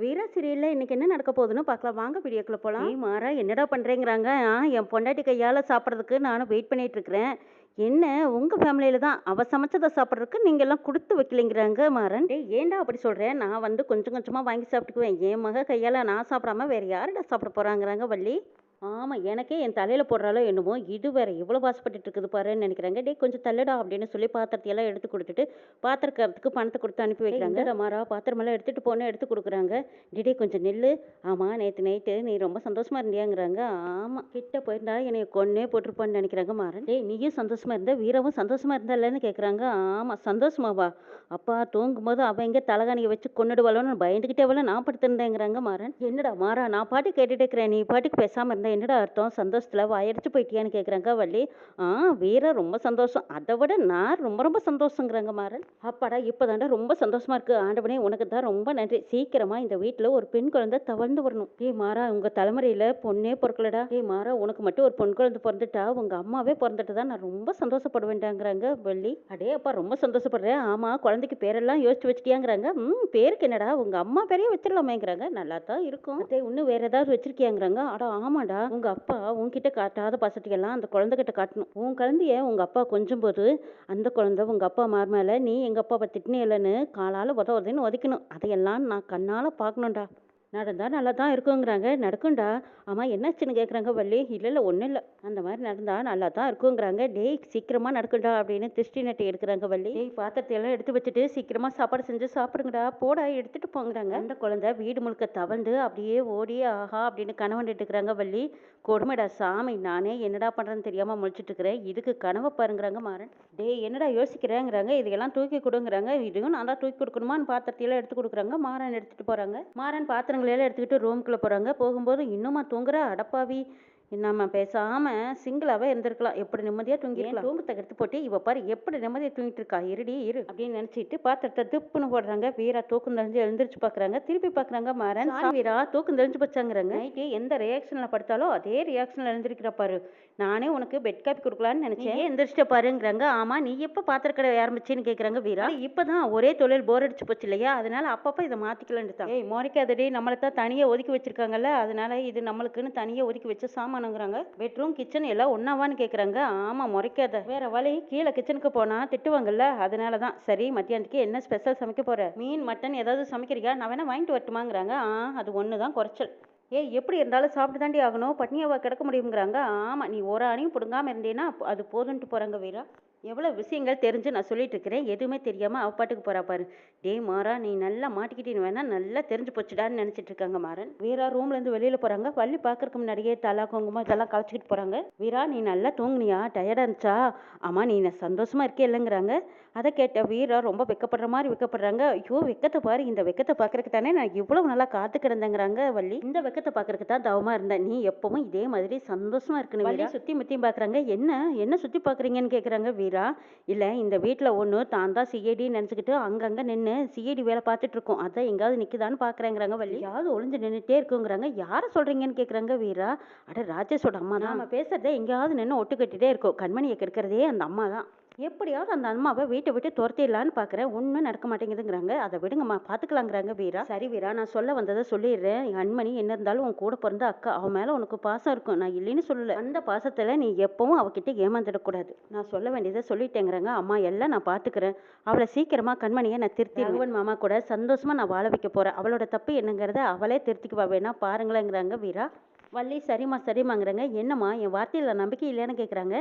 வீரா சீரியல்ல இன்னைக்கு என்ன நடக்க போகுதுன்னு பார்க்கலாம் வாங்க வீடியோக்குள்ள போலாம். ஏய் மாறா என்னடா பண்றேங்கிறாங்க. என் பொண்டாட்டி கையால சாப்பிட்றதுக்கு நானும் வெயிட் பண்ணிட்டு இருக்கிறேன். என்ன உங்க ஃபேமிலியில தான் அவ சமைச்சதை சாப்பிட்றதுக்கு நீங்க எல்லாம் கொடுத்து வைக்கலைங்கிறாங்க மாறன். டேய் ஏன்டா அப்படி சொல்றேன்? நான் வந்து கொஞ்சம் கொஞ்சமா வாங்கி சாப்பிட்டுக்குவேன். என் மக கையால நான் சாப்பிடாம வேற யாருடா சாப்பிட போறாங்கிறாங்க வள்ளி. ஆமா எனக்கே என் தலையில போடுறாளோ என்னமோ இது வேற இவ்வளோ வாசப்பட்டுட்டு இருக்குது பாருன்னு நினைக்கிறாங்க. டேய் கொஞ்சம் தள்ளுடா அப்படின்னு சொல்லி பாத்திரத்தையெல்லாம் எடுத்து கொடுத்துட்டு பாத்திரக்காரத்துக்கு பணத்தை கொடுத்து அனுப்பி வைக்கிறாங்க. "இந்தாடா மாறா பாத்திரமெல்லாம் எடுத்துட்டு போன்னு எடுத்து கொடுக்குறாங்க. டிடே கொஞ்சம் நில்லு. ஆமா நேற்று நைட்டு நீ ரொம்ப சந்தோஷமா இருந்தியாங்கிறாங்க. ஆமா கிட்ட போயிருந்தா என்னைய கொன்னே போட்டிருப்பான்னு நினைக்கிறாங்க மாறன். டேய் நீயும் சந்தோஷமா இருந்த வீரவும் சந்தோஷமா இருந்தாலன்னு கேட்குறாங்க. ஆமா சந்தோஷமாவா? அப்பா தூங்கும்போது அவன் எங்கே தலகாணியை வச்சு கொன்னுடுவாளோன்னு பயந்துக்கிட்டே நான் படுத்திருந்தேங்கிறாங்க மாறன். என்னடா மாறா நான் பாட்டு கேட்டுட்டு இருக்கிறேன் நீ பாட்டுக்கு பேசாமல் இருந்தா என்னடா அர்த்தம்? சந்தோஷத்தில் வாயடிச்சு போயிட்டியான்னு கேட்குறாங்க வள்ளி. ஆ வீர ரொம்ப சந்தோஷம். அதை விட நான் ரொம்ப ரொம்ப சந்தோஷங்கிறாங்க மாறன். அப்பாடா இப்போதாண்டா ரொம்ப சந்தோஷமா இருக்கு. ஆண்டவனே உனக்கு தான் ரொம்ப நன்றி. சீக்கிரமா இந்த வீட்டில் ஒரு பெண் குழந்தை தவழ்ந்து வரணும். ஏய் மாறா உங்க தலைமுறையில பொண்ணே பிறக்கலடா. ஏய் மாறா உனக்கு மட்டும் ஒரு பொன் குழந்தை பிறந்துட்டா உங்க அம்மாவே பிறந்துட்டு தான் நான் ரொம்ப சந்தோஷப்படுவேன்டாங்கிறாங்க வள்ளி. அடே அப்பா ரொம்ப சந்தோஷப்படுறேன். ஆமா குழந்தைக்கு பேரெல்லாம் யோசிச்சு வச்சிட்டியாங்கிறாங்க. பேருக்கு என்னடா உங்க அம்மா பேரையே வச்சிடலாமேங்கிறாங்க. நல்லா தான் இருக்கும். அதே இன்னும் வேற ஏதாவது வச்சிருக்கியாங்கிறாங்க. அட ஆமாடா உங்க அப்பா உன்கிட்ட காட்டாத பாசத்தையெல்லாம் அந்த குழந்தைகிட்ட காட்டணும். உன் குழந்தைய உங்க அப்பா கொஞ்சம் போது அந்த குழந்தை உங்க அப்பா மார் மேல நீ எங்க அப்பாவை திட்டினே இல்லைன்னு காலால உதவுதுன்னு உதைக்கணும். அதையெல்லாம் நான் கண்ணால பார்க்கணும்டா. நடந்தா நல்லா தான் இருக்குங்கிறாங்க. நடக்கும்டா. ஆமா என்னாச்சுன்னு கேட்குறாங்க வள்ளி. இல்லை இல்லை ஒன்றும் இல்லை. அந்த மாதிரி நடந்தா நல்லா தான் இருக்குங்கிறாங்க. டேய் சீக்கிரமா நடக்கும்டா அப்படின்னு திருஷ்டி நட்டை எடுக்கிறாங்க வள்ளி. டேய் பாத்திரத்தையெல்லாம் எடுத்து வச்சுட்டு சீக்கிரமா சாப்பாடு செஞ்சு சாப்பிடுங்கடா போடா எடுத்துட்டு போங்கிறாங்க. அந்த குழந்தை வீடு முழுக்க தவழ்ந்து அப்படியே ஓடி ஆஹா அப்படின்னு கனவண்டுட்டு இருக்கிறாங்க வள்ளி. கொடுமைடா சாமி நானே என்னடா பண்றேன்னு தெரியாம முழிச்சிட்டு இருக்கிறேன். இதுக்கு கனவை பாருங்கிறாங்க மாறன். டேய் என்னடா யோசிக்கிறேங்கிறாங்க. இதையெல்லாம் தூக்கி கொடுங்கிறாங்க. இதையும் நான் தான் தூக்கி கொடுக்கணுமான்னு பாத்திரத்தையெல்லாம் எடுத்து கொடுக்குறாங்க. மாறன் எடுத்துட்டு போறாங்க. மாறன் பாத்திரங்களையெல்லாம் எடுத்துக்கிட்டு ரூம்குள்ளே போகிறாங்க. போகும்போது இன்னுமா தூங்குற அடப்பாவி நம்ம பேசாம சிங்கிளாவே இருந்திருக்கலாம். எப்படி நிம்மதியா தூங்கிருக்கலாம். தூங்கத்தை எடுத்து போட்டு இவ பாரு எப்படி நிம்மதியா தூங்கிட்டு இருக்கா. இருடி இரு அப்படின்னு நினைச்சிட்டு பாத்திரத்தை திப்புன்னு போடுறாங்க. வீரா தூக்கம் தெரிஞ்சு எழுந்திரிச்சு பாக்குறாங்க. திருப்பி பாக்குறாங்க மாறன். வீரா தூக்கம் தெரிஞ்சு பச்சாங்கிறாங்க. நைட்டு எந்த ரியாக்ஷன்ல படுத்தாலோ அதே ரியாக்ஷன்ல எழுந்திருக்கிற பாரு. நானே உனக்கு பெட் காப்பி கொடுக்கலான்னு நினைச்சேன். எந்திரிச்சிட்ட பாருங்கிறாங்க. ஆமா நீ எப்ப பாத்திர கடை ஆரம்பிச்சேன்னு கேக்குறாங்க வீரா. இப்பதான் ஒரே தொழில் போர் அடிச்சு போச்சு இல்லையா, அதனால அப்பப்ப இதை மாத்திக்கலான்னு தான். ஏய் மோனிக்காதடி நம்மளை தான் தனியா ஒதுக்கி வச்சிருக்காங்கல்ல, அதனால இது நம்மளுக்குன்னு தனியா ஒதுக்கி வச்ச சாமானுங்கிறாங்க. பெட்ரூம் கிச்சன் எல்லாம் ஒன்னாவான்னு கேக்குறாங்க. ஆமா முறைக்காத வேற வழி. கீழே கிச்சனுக்கு போனா திட்டுவாங்கல்ல, அதனாலதான். சரி மத்தியானத்துக்கு என்ன ஸ்பெஷல் சமைக்க போற? மீன் மட்டன் ஏதாவது சமைக்கிறியா? நான் வேணா வாங்கிட்டு வரட்டுமாங்கிறாங்க. அது ஒண்ணுதான் குறைச்சல். ஏய் எப்படி இருந்தாலும் சாப்பிட்டு தாண்டி ஆகணும். பட்னியாவா கிடக்க முடியுங்கிறாங்க. ஆமா நீ ஒரு அணியும் பிடுங்காம இருந்தேன்னா அது போதுன்ட்டு போறாங்க வீரா. எவ்வளோ விஷயங்கள் தெரிஞ்சு நான் சொல்லிட்டு இருக்கிறேன். எதுவுமே தெரியாம அவ பாட்டுக்கு போறா பாரு. டேய் மாறா நீ நல்லா மாட்டிக்கிட்டேன்னு வேணா நல்லா தெரிஞ்சு போச்சுடான்னு நினைச்சிட்டு இருக்காங்க மாறன். வீரா ரூம்ல இருந்து வெளியில போறாங்க. வள்ளி பாக்குறதுக்கு முன்னாடியே தலா குங்குமம் இதெல்லாம் கலைச்சிக்கிட்டு போறாங்க. வீரா நீ நல்லா தூங்குனியா? டயர்டா இருந்துச்சா? ஆமா நீ சந்தோஷமா இருக்கே இல்லைங்கிறாங்க. அதை கேட்ட வீரா ரொம்ப வெக்கப்படுற மாதிரி வெக்கப்படுறாங்க. ஐயோ வெக்கத்தை பாரு. இந்த வெக்கத்தை பாக்குறதுக்கு தானே நான் இவ்வளவு நல்லா காத்து கிடந்தேங்கிறாங்க வள்ளி. இந்த வெக்கத்தை பாக்குறதுக்கு தான் தவமா இருந்தேன். நீ எப்பவும் இதே மாதிரி சந்தோஷமா இருக்கணும். வள்ளி சுத்தி முத்தியும் பாக்குறாங்க. என்ன என்ன சுத்தி பாக்குறீங்கன்னு கேக்குறாங்க வீரா. இல்ல இந்த வீட்டுல ஒண்ணு தான் தான் சிஐடின்னு நினைச்சுக்கிட்டு அங்கங்க நின்று சிஐடி வேலை பார்த்துட்டு இருக்கோம். அதான் எங்காவது நிக்குதான்னு பாக்குறேங்கிறாங்க வள்ளி. யாவது ஒளிஞ்சு நின்றுட்டே இருக்குங்கிறாங்க. யார சொல்றீங்கன்னு கேக்குறாங்க வீரா. அட ராஜேஷோட அம்மா தான். நம்ம பேசுறதே எங்கேயாவது நின்று ஒட்டு கட்டிட்டே இருக்கோம். கண்மணியை கெடுக்கிறதே அந்த அம்மா தான். எப்படியாவது அந்த அம்மாவை வீட்டை விட்டு துரத்திடலான்னு பார்க்குறேன். ஒன்றும் நடக்க மாட்டேங்குதுங்கிறாங்க. அதை விடுங்கம்மா பார்த்துக்கலாங்கிறாங்க வீரா. சரி வீரா நான் சொல்ல வந்ததை சொல்லிடுறேன். என் அண்மணி என்ன இருந்தாலும் உன் கூட பிறந்த அக்கா. அவன் மேலே உனக்கு பாசம் இருக்கும். நான் இல்லைன்னு சொல்லலை. அந்த பாசத்தில் நீ எப்பவும் அவகிட்ட ஏமாந்துடக்கூடாது. நான் சொல்ல வேண்டியதை சொல்லிட்டேங்கிறாங்க. அம்மா எல்லாம் நான் பார்த்துக்கிறேன். அவளை சீக்கிரமாக கண்மணியை நான் திருத்திடுவேன். மாமா கூட சந்தோஷமாக நான் வாழ வைக்க போகிறேன். அவளோட தப்பு என்னங்கிறத அவளே திருத்திக்குவா வேணா பாருங்களேங்கிறாங்க வீரா. வள்ளி சரிம்மா சரிம்மாங்கிறாங்க. என்னம்மா என் வார்த்தையில் நம்பிக்கை இல்லைன்னு கேட்குறாங்க.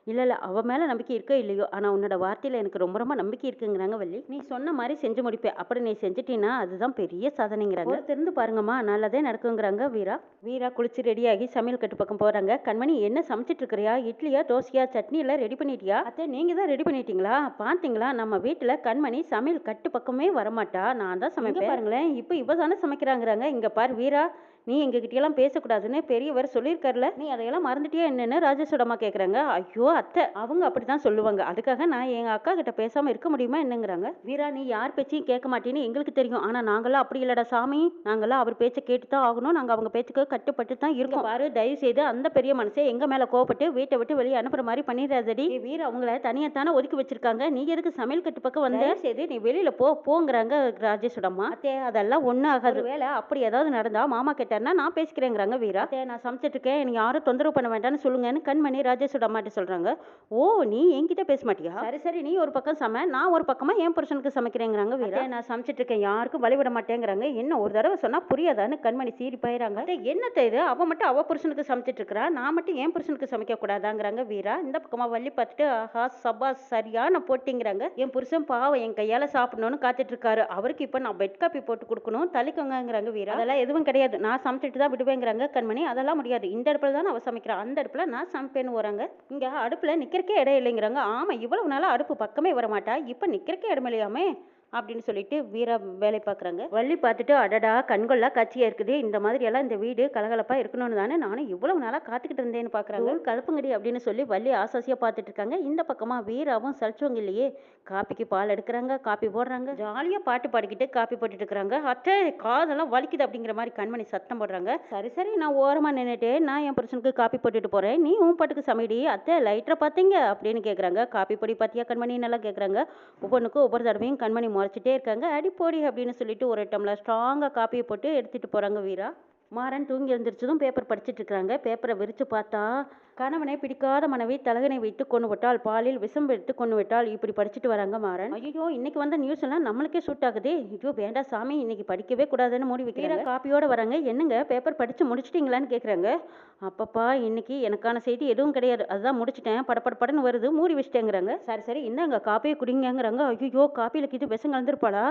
இல்லை இல்லை அவள் மேலே நம்பிக்கை இருக்கோ இல்லையோ, ஆனால் உன்னோட வார்த்தையில் எனக்கு ரொம்ப ரொம்ப நம்பிக்கை இருக்குங்கிறாங்க வள்ளி. நீ சொன்ன மாதிரி செஞ்சு முடிப்பேன். அப்படி நீ செஞ்சிட்டீன்னா அதுதான் பெரிய சாதனைங்கிறாங்க. திறந்து பாருங்கம்மா நல்லதே நடக்குங்கிறாங்க வீரா. வீரா குளிச்சு ரெடியாகி சமையல் கட்டு பக்கம் போகிறாங்க. கண்மணி என்ன சமைச்சிட்டு இருக்கிறியா? இட்லியா தோசையா சட்னி எல்லாம் ரெடி பண்ணிட்டியா? அத்தை நீங்கள் தான் ரெடி பண்ணிட்டீங்களா? பார்த்தீங்களா நம்ம வீட்டில் கண்மணி சமையல் கட்டு பக்கமே வரமாட்டா. நான் தான் சமைப்பேன் பாருங்களேன். இப்போ இவ தானே சமைக்கிறாங்கிறாங்க. இங்கே பாரு வீரா நீ எங்ககிட்டயெல்லாம் பேசக்கூடாதுன்னு பெரியவர் சொல்லியிருக்காருல, நீ அதையெல்லாம் மறந்துட்டியா என்னன்னு ராஜேஷோட அம்மா கேட்குறாங்க. ஐயோ அத்தை, அவங்க அப்படி தான் சொல்லுவாங்க, அதுக்காக நான் எங்கள் அக்கா கிட்ட பேசாமல் இருக்க முடியுமா என்னங்கிறாங்க. வீரா, நீ யார் பேச்சையும் கேட்க மாட்டேன்னு எங்களுக்கு தெரியும், ஆனால் நாங்களாம் அப்படி இல்லடா சாமி, நாங்களாம் அவர் பேச்சை கேட்டு தான் ஆகணும், நாங்கள் அவங்க பேச்சுக்கு கட்டுப்பட்டு தான் இருக்கோம். பாரு, தயவு செய்து அந்த பெரிய மனுஷன் எங்கள் மேலே கோவப்பட்டு வீட்டை விட்டு வெளியே அனுப்புற மாதிரி பண்ணிடுறாதடி. வீரா, அவங்கள தனியாக ஒதுக்கி வச்சிருக்காங்க, நீ எதுக்கு சமையல் கட்டு பக்கம் வந்து சரி நீ வெளியில போங்கிறாங்க ராஜேஷோட அம்மா. அத்தே, அதெல்லாம் ஒன்றும் ஆகாது, வேலை அப்படி ஏதாவது நடந்தா மாமா கேட்டாருன்னா நான் பேசிக்கிறேங்கிறாங்க வீரா. அத்தே, நான் சமைச்சிட்டு இருக்கேன், நீ யாரும் தொந்தரவு பண்ண வேண்டாம்னு சொல்லுங்கன்னு கண்மணி ராஜேஷோட அம்மாட்ட சொல்றாங்க. ஓ, நீ என்கிட்ட பேச மாட்டியா? சரி சரி, நீ ஒரு பக்கம் சமை, நான் ஒரு பக்கமா என் புருஷனுக்கு சமைக்கிறேங்கிறாங்க வீரா. நான் சமைச்சிட்டு இருக்கேன், யாருக்கும் வழி விட மாட்டேங்கிறாங்க. என்ன ஒரு தடவை சொன்னா புரியாதான்னு கண்மணி சீறி போயிறாங்க. என்னத்த இது, அவ மட்டும் அவ புருஷனுக்கு சமைச்சிட்டு இருக்கிறா, நான் மட்டும் என் புருஷனுக்கு சமைக்க கூடாதாங்கிறாங்க வீரா. இந்த பக்கமா வள்ளி பார்த்துட்டு ஆஹா சபா சரியான போட்டிங்கிறாங்க. என் புருஷன் பாவம் என் கையால சாப்பிடணும்னு காத்துட்டு இருக்காரு, அவருக்கு இப்ப நான் பெட் காப்பி போட்டு கொடுக்கணும், தள்ளிக்கோங்கிறாங்க வீரா. அதெல்லாம் எதுவும் கிடையாது, நான் சமைச்சிட்டு தான் விடுவேங்கிறாங்க கண்மணி. அதெல்லாம் முடியாது, இந்த அடுப்புல தான் அவ சமைக்கிறான், அந்த அடுப்புல நான் சமைப்பேன்னு வராங்க. இங்க அடுப்புல நிக்கிறக்கே இடம் இல்லைங்கிறாங்க. ஆமா, இவ்வளவு நாளா அடுப்பு பக்கமே வர மாட்டா, இப்ப நிக்கிறக்கே இடம் இல்லையாமே அப்படின்னு சொல்லிட்டு வீரா வேலை பார்க்குறாங்க. வள்ளி பார்த்துட்டு அடடா கண்கொள்ளா காட்சியாக இருக்குது, இந்த மாதிரி எல்லாம் இந்த வீடு கலகலப்பாக இருக்கணும்னு தானே நானும் இவ்வளவு நாளாக காத்துக்கிட்டு இருந்தேன்னு பார்க்குறாங்க. கலப்புங்கடி அப்படின்னு சொல்லி வள்ளி ஆசாசியாக பார்த்துட்டு இருக்காங்க. இந்த பக்கமாக வீராவும் சலிச்சவங்க இல்லையே, காப்பிக்கு பால் எடுக்கிறாங்க, காப்பி போடுறாங்க, ஜாலியாக பாட்டு பாடிக்கிட்டு காப்பி போட்டுட்டு இருக்கிறாங்க. அத்தை, காதெல்லாம் வலிக்குது அப்படிங்கிற மாதிரி கண்மணி சத்தம் போடுறாங்க. சரி சரி, நான் ஓரமாக நின்றுட்டு நான் என் புருஷனுக்கு காப்பி போட்டுட்டு போகிறேன், நீ உன் பாட்டுக்கு சமைடி. அத்தை, லைட்டரை பார்த்தீங்க அப்படின்னு கேட்குறாங்க. காப்பி பொடி பார்த்தியா கண்மணி நல்லா கேட்குறாங்க. ஒவ்வொன்றுக்கும் ஒவ்வொரு தடவையும் கண்மணி முறைச்சிட்டே இருக்காங்க. அடிப்போடி அப்படின்னு சொல்லிட்டு ஒரு டம்ளர் ஸ்ட்ராங்காக காப்பியை போட்டு எடுத்துட்டு போகிறாங்க வீரா. மாறன் தூங்கி எழுந்திரிச்சதும் பேப்பர் படிச்சுட்டு இருக்கிறாங்க. பேப்பரை விரிச்சு பார்த்தா கணவனை பிடிக்காத மனைவி தலகனை வைத்து கொண்டு விட்டால், பாலில் விஷம் எடுத்து கொண்டு விட்டால், இப்படி படிச்சுட்டு வராங்க மாறன். ஐயோ, இன்னைக்கு வந்த நியூஸ் எல்லாம் நம்மளுக்கே சூட் ஆகுது. ஐயோ வேண்டாம் சாமி, இன்னைக்கு படிக்கவே கூடாதுன்னு மூடி வைக்கிறாங்க. காப்பியோட வராங்க. என்னங்க பேப்பர் படிச்சு முடிச்சிட்டீங்களான்னு கேட்குறாங்க. அப்பப்பா, இன்னைக்கு எனக்கான செய்தி எதுவும் கிடையாது, அதுதான் முடிச்சிட்டேன், படப்படன்னு வருது, மூடி வச்சிட்டேங்கிறாங்க. சரி சரி, இந்தாங்க காப்பியை குடிங்கிறாங்க. ஐயோ, காப்பியில இது விஷம் கலந்துருப்பாளா?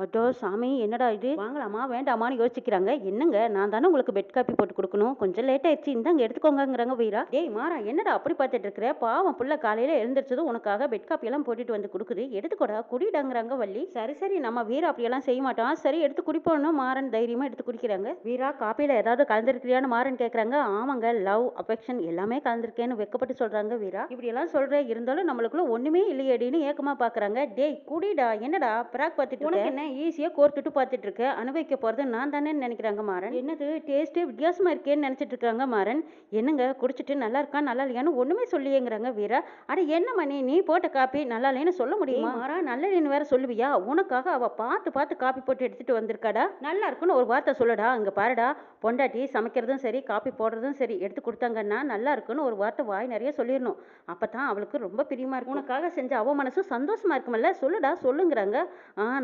அட்டோ சாமி, என்னடா இது, வாங்கலாமா வேண்டாமான்னு யோசிக்கிறாங்க. என்னங்க, நான் தானே உங்களுக்கு பெட் காப்பி போட்டு கொடுக்கணும், கொஞ்சம் லேட் ஆயிடுச்சு, இந்தாங்க எடுத்துக்கோங்கிறாங்க வீரா. டேய் மாறா, என்னடா அப்படி பார்த்துட்டு இருக்கிற, பாவம் புள்ள காலையில எழுந்திரிச்சதும் உனக்காக பெட் காப்பி எல்லாம் போட்டுட்டு வந்து கொடுக்குது, எடுத்துக்கோடா குடிடாங்கிறாங்க வள்ளி. சரி சரி, நம்ம வீரா அப்படியெல்லாம் செய்ய மாட்டான், சரி எடுத்து குடிப்போம்னு மாறன் தைரியமா எடுத்து குடிக்கிறாங்க. வீரா, காப்பியில ஏதாவது கலந்துருக்கிறியான்னு மாறன் கேட்குறாங்க. ஆமாங்க, லவ் அஃபெக்ஷன் எல்லாமே கலந்துருக்கேன்னு வெக்கப்பட்டு சொல்றாங்க வீரா. இப்படி எல்லாம் சொல்ற, இருந்தாலும் நம்மளுக்குள்ள ஒண்ணுமே இல்லையடின்னு ஏக்கமா பாக்குறாங்க. டேய் குடிடா, என்னடா பிராக் பார்த்துட்டு உனக்கு என்ன ஈஸியா கோர்த்துட்டு பார்த்துட்டு இருக்க, அனுபவிக்க போறது நான் தானே நினைக்கிறாங்க மாறன். என்னது டேஸ்டே வித்தியாசமா இருக்கேன்னு நினைச்சிட்டு இருக்காங்க மாறன். என்னங்க குடிச்சிட்டு நல்லா இருக்கா நல்லா இல்லையான்னு ஒண்ணுமே சொல்லியேங்கிறாங்க வீரா. அட என்ன மணி, நீ போட்ட காப்பி நல்லா இல்லைன்னு சொல்ல முடியுமா? மாறா, நல்ல இல்லைன்னு வேற சொல்லுவியா? உனக்காக அவ பார்த்து காப்பி போட்டு எடுத்துட்டு வந்திருக்காடா, நல்லா இருக்குன்னு ஒரு வார்த்தை சொல்லுடா. இங்க பாருடா, பொண்டாட்டி சமைக்கிறதும் சரி காப்பி போடுறதும் சரி எடுத்து கொடுத்தாங்கன்னா நல்லா இருக்குன்னு ஒரு வார்த்தை வாய் நிறைய சொல்லிடணும், அப்பதான் அவளுக்கு ரொம்ப பிரியமா இருக்கும். உனக்காக செஞ்ச அவ மனசும் சந்தோஷமா இருக்குமல்ல, சொல்லுடா சொல்லுங்கிறாங்க.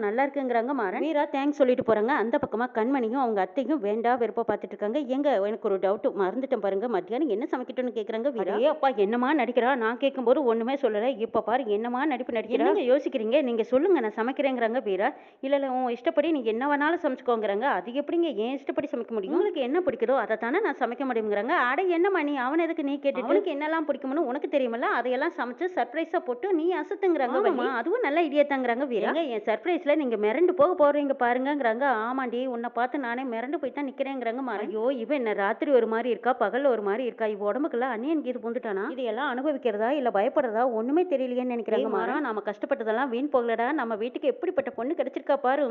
நல்லா இருக்குங்கிறாங்க மாறன். வீரா தேங்க்ஸ் சொல்லிட்டு போறாங்க. அந்த பக்கமா கண்மணியும் அவங்க அத்தையும் வேண்டா வெறுப்பா பார்த்துட்டு இருக்காங்க. எங்க எனக்கு ஒரு டவுட், மறந்துட்டேன் பாருங்க, மத்தியானம் என்ன சமைக்கட்டும்னு கேக்குறாங்க வீரா. ஏ அப்பா, என்னமா நடிக்கிறா, நான் கேட்கும்போது ஒண்ணுமே சொல்லல, இப்ப பாரு என்னமா நடிப்பு நடிக்கிறா, நீங்க யோசிக்கிறீங்க, நீங்க சொல்லுங்க நான் சமைக்கிறேங்கிறாங்க வீரா. இல்ல உன் இஷ்டப்படி நீங்க என்ன வேணாலும் சமைச்சுக்கோங்கிறாங்க. அது எப்படிங்க ஏன் இஷ்டப்படி சமைக்க முடியும், உங்களுக்கு என்ன பிடிக்குதோ அதை தானே நான் சமைக்க முடியுங்கிறாங்க. அட என்னமா நீ, அவன் எதுக்கு நீ கேட்டு, அவனுக்கு என்னெல்லாம் பிடிக்கும்னு உனக்கு தெரியுமல்ல, அதையெல்லாம் சமைச்சு சர்ப்ரைஸா போட்டு நீ அசத்துங்கிறாங்க. அதுவும் நல்ல ஐடியா தாங்கிறாங்க வீரா. என் சர்ப்ரைஸ்ல நீங்க மிரண்டு போக போறீங்க பாருங்கிறாங்க. ஆமாண்டி, உன்னை பார்த்து நானே மிரண்டு போய் தான் நிக்கிறேங்கிறாங்க மாறன். ஐயோ, இவன் என்ன ராத்திரி ஒரு மாதிரி இருக்கா, பகல்ல ஒரு மாதிரி இருக்கா, இவ உடம்புக்குள்ள அந்நியன் கீது பூந்துட்டானா, இதையெல்லாம் அனுபவிக்கிறதா இல்ல பயப்படுறதா ஒண்ணுமே தெரியலையேன்னு நினைக்கிறாங்க மாறன். நாம கஷ்டப்பட்டதெல்லாம் வீண் போகலடா, நம்ம வீட்டுக்கு எப்படிப்பட்ட பொண்ணு கிடைச்சிருக்கா பாரு,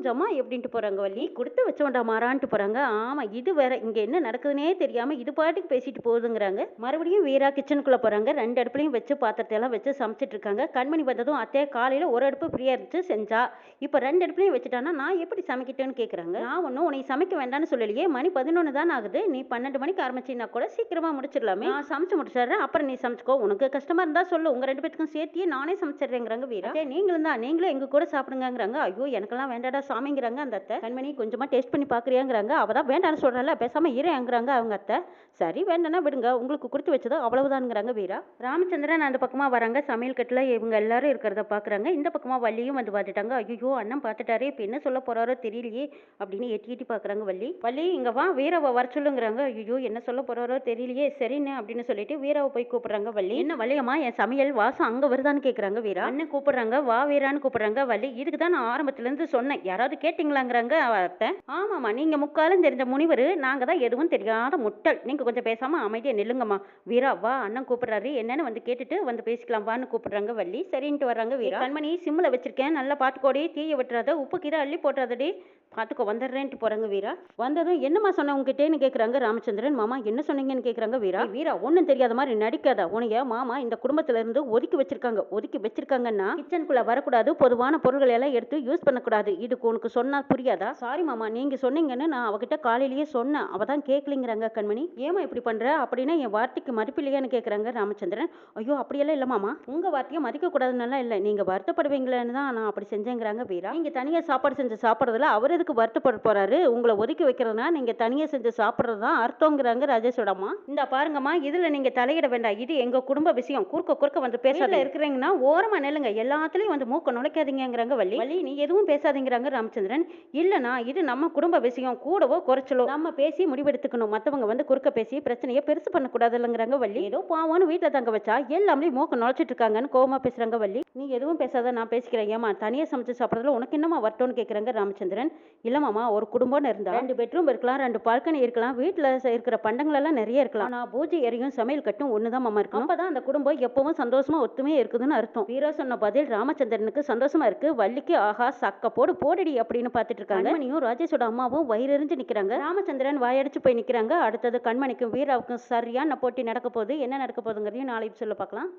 ஜமா எப்படின்ட்டு போறாங்க வள்ளி. கொடுத்து வச்சோண்டா மாறான்ட்டு போறாங்க. ஆமா, இது வேற, இங்க என்ன நடக்குதுன்னே தெரியாம இது பாட்டுக்கு பேசிட்டு போகுதுங்கிறாங்க. மறுபடியும் வீரா கிச்சனுக்குள்ள போறாங்க. ரெண்டு அடுப்புலையும் வச்சு பாத்திரத்தை எல்லாம் வச்சு சமைச்சிட்டு இருக்காங்க. கண்மணி வந்ததும் அத்தை காலையில ஒரு அடுப்பு ஃப்ரீயா இருந்துச்சு செஞ்சா, இப்ப ரெண்டு அடுப்புலையும் வச்சுட்டானா நான் எப்படி சமைக்கிட்டேன்னு கேக்குறாங்க. நான் ஒன்னும் உனக்கு சமைக்க வேண்டாம்னு சொல்லலையே, மணி 11 தான் ஆகுது, நீ 12 மணிக்கு ஆரம்பிச்சின்னா கூட சீக்கிரமா முடிச்சிடலாமே, நான் சமைச்சு முடிச்சிடுறேன், அப்புறம் நீ சமைச்சுக்கோ, உனக்கு கஷ்டமா இருந்தா சொல்லு, உங்க ரெண்டு பேத்துக்கும் சேர்த்தியே நானே சமைச்சிடுறேங்கிறாங்க வீரா. நீங்களும் எங்க கூட சாப்பிடுங்கிறாங்க. ஐயோ எனக்கெல்லாம் வேண்டாடா சாமிங்கிறாங்க அந்த அத்தை. கண்மணி கொஞ்சமா டேஸ்ட் பண்ணி பாக்குறியாங்கிறாங்க. அவதான் வேண்டாம்னு சொல்றல, பேசாம இறேங்கிறாங்க அவங்க அத்தை. சரி வேண்டாம்னா விடுங்க, உங்களுக்கு கொடுத்து வச்சதோ அவ்வளவுதான்ங்கிறாங்க வீரா. ராமச்சந்திரன் அந்த பக்கமா வராங்க. சமையல் கட்டுல இவங்க எல்லாரும் இருக்கிறத பாக்குறாங்க. இந்த பக்கமா வள்ளியும் வந்து பார்த்துட்டாங்க. ஐயோ அண்ணன் பார்த்துட்டாரே, இப்ப என்ன சொல்ல போறாரோ தெரியலையே அப்படின்னு எட்டி பாக்குறாங்க. வள்ளி இங்க வா, வீரவை வர சொல்லுங்கிறாங்க. ஐயோ என்ன சொல்ல போறாரோ தெரியலையே, சரின்னு என்ன அப்படின்னு சொல்லிட்டு வீராவை போய் கூப்பிடுறாங்க வள்ளி. என்ன வள்ளியம்மா, என் சமையல் வாசம் அங்க வருதான்னு கேக்குறாங்க வீரா. அண்ணன் கூப்பிடுறாங்க, வா வீரான்னு கூப்பிடுறாங்க வள்ளி. இதுக்கு தான் நான் ஆரம்பத்துல இருந்து சொன்னேன், யாராவது கேட்டீங்களாங்கிறாங்க அத்தை. ஆமாம்மா, நீங்க முக்காலும் தெரிஞ்ச முனிவர், நாங்க தான் எதுவும் தெரியாத முட்டல். நீங்க கொஞ்சம் பேசாம அமைதியா நில்லுங்கம்மா. வீரா வா, அண்ணன் கூப்பிடுறாரு, என்னன்னு வந்து கேட்டுட்டு வந்து பேசிக்கலாம் வான்னு கூப்பிடுறாங்க வள்ளி. சரின்ட்டு வர்றாங்க வீரா. கண்மணி சிம்ல வச்சிருக்கேன், நல்லா பாத்துக்கோடி, தீய விட்டுறாத, உப்பு கீரை அள்ளி போட்டுறாதடி, பாத்துக்கோ வந்துடுறேன்ட்டு போறாங்க வீரா. வந்ததும் என்னம்மா சொன்ன உங்ககிட்டேன்னு கேக்குறாங்க ராமச்சந்திரன். மாமா என்ன சொன்னீங்கன்னு கேக்குறாங்க வீரா. வீரா ஒன்னும் தெரியாத மாதிரி நடிக்காத, உனைய மாமா இந்த குடும்பத்துல இருந்து ஒதுக்கி வச்சிருக்காங்கன்னா கிச்சனுக்குள்ள வரக்கூடாது, பொதுவான பொருள்களை எல்லாம் எடுத்து யூஸ் பண்ணக்கூடாது, இதுக்கு உனக்கு சொன்னா புரியாதா? சாரி மாமா, நீங்க சொன்னீங்கன்னு நான் அவகிட்ட காலையிலேயே சொன்னேன், அவ தான் கேட்கலிங்கிறாங்க கண்மணி. ஏமா இப்படி பண்ற, அப்படின்னா என் வார்த்தைக்கு மதிப்பு இல்லையான்னு கேக்குறாங்க ராமச்சந்திரன். ஐயோ அப்படியெல்லாம் இல்ல மாமா, உங்க வார்த்தையை மதிக்க கூடாதுன்னு இல்ல, நீங்க வருத்தப்படுவீங்களேன்னு தான் நான் அப்படி செஞ்சேங்கிறாங்க வீரா. நீங்க தனியா சாப்பாடு செஞ்சு சாப்பிடுறதுல அவர் எதுக்கு வருத்தப்பட போறாரு, உங்களை ஒதுக்கி வைக்கிறதுனா நீங்க தனியா செஞ்சு சாப்பிடுறது தான் அர்த்தங்கிறாங்க ராஜேஷோட அம்மா. இந்த பாருங்கம்மா, இதுல நீங்க தலையிட வேண்டாம், இது எங்க குடும்ப விஷயம், குறுக்க வந்து பேசாத இருக்கிறீங்கன்னா ஓரமா நெல்லுங்க, எல்லாத்துலயும் வந்து மூக்க நுழைக்காதீங்கிறாங்க வள்ளி. வள்ளி நீ எதுவும் பேசாதீங்கிறாங்க ராமச்சந்திரன். இல்லனா இது நம்ம குடும்ப விஷயம், கூடவோ குறைச்சலோ நம்ம பேசி முடிவெடுத்துக்கணும், மத்தவங்க வந்து குறுக்க பேசி பிரச்சனையை பெருசு பண்ணக்கூடாது இல்லைங்கிறாங்க வள்ளி. ஏதோ பாவம்னு வீட்டுல தங்க வச்சா எல்லாமே மூக்க நுழைச்சிட்டு இருக்காங்கன்னு கோவமா பேசுறாங்க வள்ளி. நீ எதுவும் பேசாத, நான் பேசிக்கிறேன், ஏமா தனியா சமைச்சு சாப்பிடறதுல உனக்கு என்னமா வரட்டும்னு கேக்குறாங்க ராமச்சந்திரன். இல்லமாமா, ஒரு குடும்பம்னு இருந்தா 2 பெட்ரூம் இருக்கலாம், 2 பால்கனி இருக்கலாம், வீட்டுல இருக்கிற பண்டங்கள் எல்லாம் நிறைய இருக்கலாம், ஆனா பூஜை அறையும் சமையல் கட்டும் ஒண்ணுதான் மாமா இருக்கும், அப்பதான் அந்த குடும்பம் எப்பவும் சந்தோஷமா ஒத்துமையா இருக்குதுன்னு அர்த்தம். வீரா சொன்ன பதில் ராமச்சந்திரனுக்கு சந்தோஷமா இருக்கு. வள்ளிக்கு ஆஹா சக்க போடு போடடி அப்படின்னு பாத்துட்டு இருக்காங்க. கண்மணியும் ராஜேஷோட அம்மாவும் வயிறெறிஞ்சு நிக்கிறாங்க. ராமச்சந்திரன் வாயடிச்சு போய் நிக்கிறாங்க. அடுத்தது கண்மணிக்கும் வீராவுக்கும் சரியான போட்டி நடக்க போகுது. என்ன நடக்க போகுதுங்கிறதையும் நாளைக்கு சொல்ல பார்க்கலாம்.